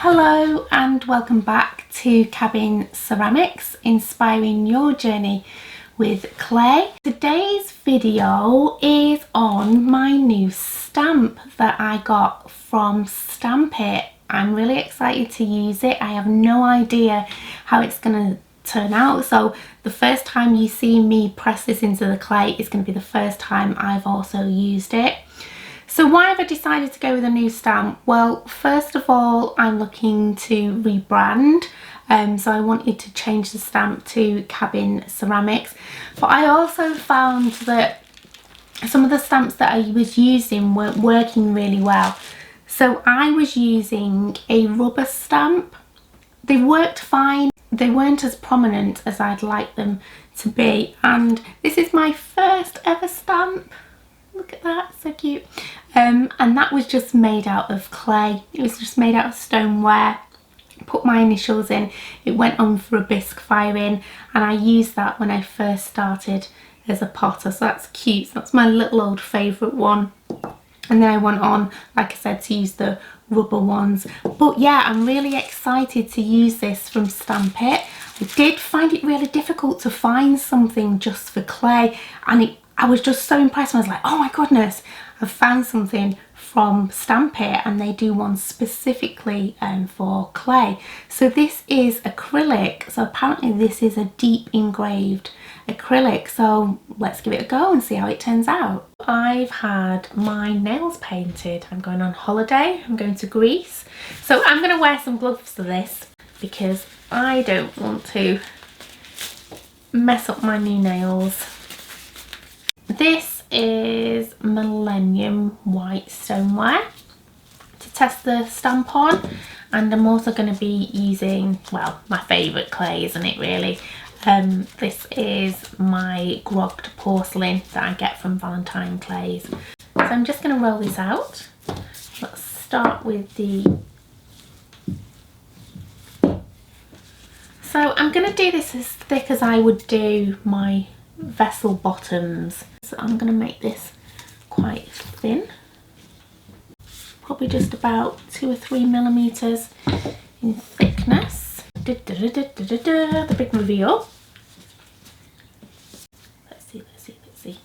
Hello and welcome back to Cabin Ceramics, inspiring your journey with clay. Today's video is on my new stamp that I got from Stamp It. I'm really excited to use it. I have no idea how it's going to turn out, so the first time you see me press this into the clay is going to be the first time I've also used it. So why have I decided to go with a new stamp? Well, first of all, I'm looking to rebrand, so I wanted to change the stamp to Cabin Ceramics, but I also found that some of the stamps that I was using weren't working really well. So I was using a rubber stamp. They worked fine. They weren't as prominent as I'd like them to be, and this is my first ever stamp. Look at that, so cute. And that was just made out of clay. It was just made out of stoneware. Put my initials in. It went on for a bisque firing, and I used that when I first started as a potter. So that's cute. So that's my little old favourite one. And then I went on, like I said, to use the rubber ones. But yeah, I'm really excited to use this from Stamp It. I did find it really difficult to find something just for clay, and I was just so impressed. I was like, oh my goodness, I've found something from Stamp It, and they do one specifically for clay. So this is acrylic. So apparently this is a deep engraved acrylic. So let's give it a go and see how it turns out. I've had my nails painted. I'm going on holiday. I'm going to Greece. So I'm going to wear some gloves for this because I don't want to mess up my new nails. This is Millennium White Stoneware to test the stamp on, and I'm also going to be using, well, my favourite clay, isn't it really? This is my grogged porcelain that I get from Valentine Clays. So I'm just going to roll this out. Let's start with the... So I'm going to do this as thick as I would do my vessel bottoms. So I'm going to make this quite thin, probably just about 2 or 3 millimeters in thickness. The big reveal. Let's see.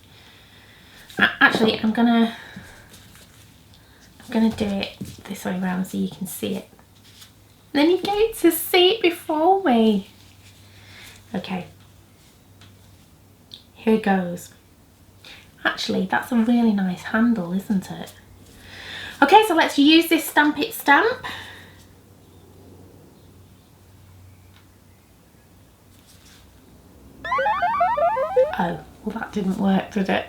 Actually, I'm gonna do it this way around so you can see it. Then you get to see it before me. Okay. Here it goes. Actually, that's a really nice handle, isn't it? Okay, so let's use this Stamp It stamp. Oh, well that didn't work, did it?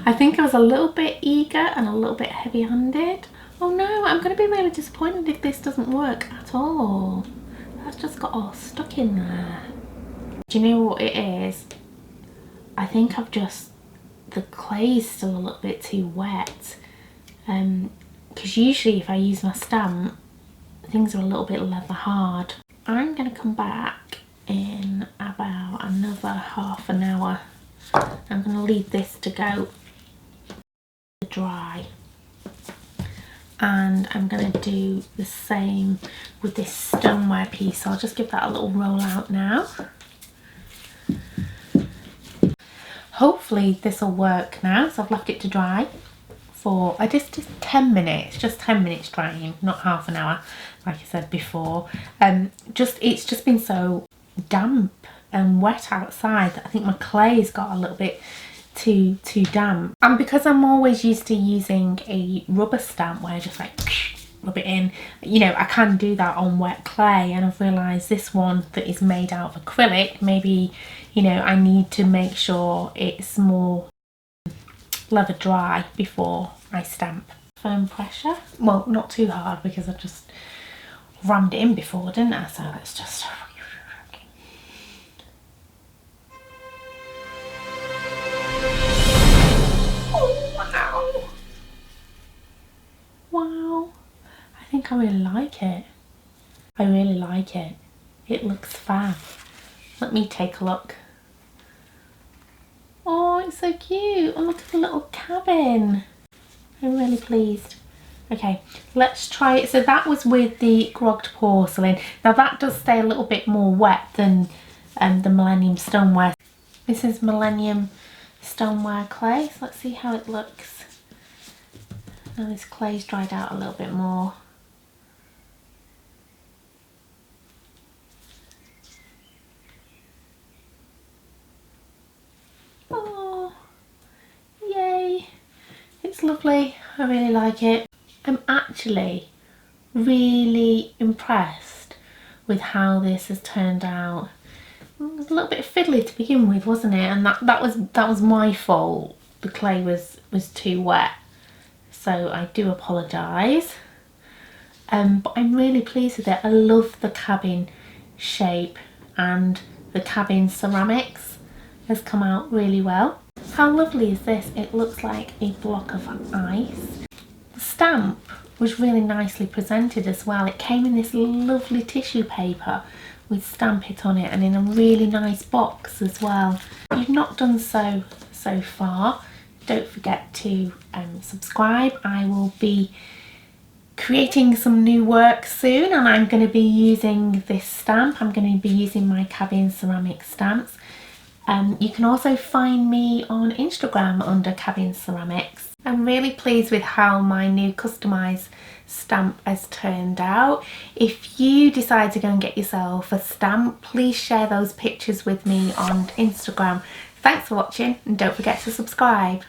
I think I was a little bit eager and a little bit heavy-handed. Oh no, I'm going to be really disappointed if this doesn't work at all. That's just got all stuck in there. Do you know what it is? I think the clay is still a little bit too wet, because usually if I use my stamp, things are a little bit leather hard. I'm going to come back in about another half an hour. I'm going to leave this to go dry, and I'm going to do the same with this stoneware piece. So I'll just give that a little roll out now. Hopefully this will work now. So I've left it to dry for just 10 minutes, just 10 minutes drying, not half an hour like I said before. It's just been so damp and wet outside that I think my clay's got a little bit too damp. And because I'm always used to using a rubber stamp where I just like rub it in, you know, I can do that on wet clay, and I've realised this one that is made out of acrylic, maybe, you know, I need to make sure it's more leather dry before I stamp. Firm pressure, well, not too hard because I just rammed it in before, didn't I? So let's just... Wow, I think I really like it. I really like it. It looks fab. Let me take a look. Oh, it's so cute. And look at the little cabin. I'm really pleased. Okay, let's try it. So that was with the grogged porcelain. Now that does stay a little bit more wet than the Millennium stoneware. This is Millennium stoneware clay, so let's see how it looks. Now this clay's dried out a little bit more. Oh, yay! It's lovely, I really like it. I'm actually really impressed with how this has turned out. It was a little bit fiddly to begin with, wasn't it? And that was my fault. The clay was too wet, so I do apologise. But I'm really pleased with it. I love the cabin shape, and the cabin ceramics has come out really well. How lovely is this? It looks like a block of ice. The stamp was really nicely presented as well. It came in this lovely tissue paper with Stamp It on it, and in a really nice box as well. If you've not done so far, don't forget to subscribe. I will be creating some new work soon, and I'm going to be using this stamp. I'm going to be using my Cabin Ceramics stamps. You can also find me on Instagram under Cabin Ceramics. I'm really pleased with how my new customised stamp has turned out. If you decide to go and get yourself a stamp, please share those pictures with me on Instagram. Thanks for watching, and don't forget to subscribe.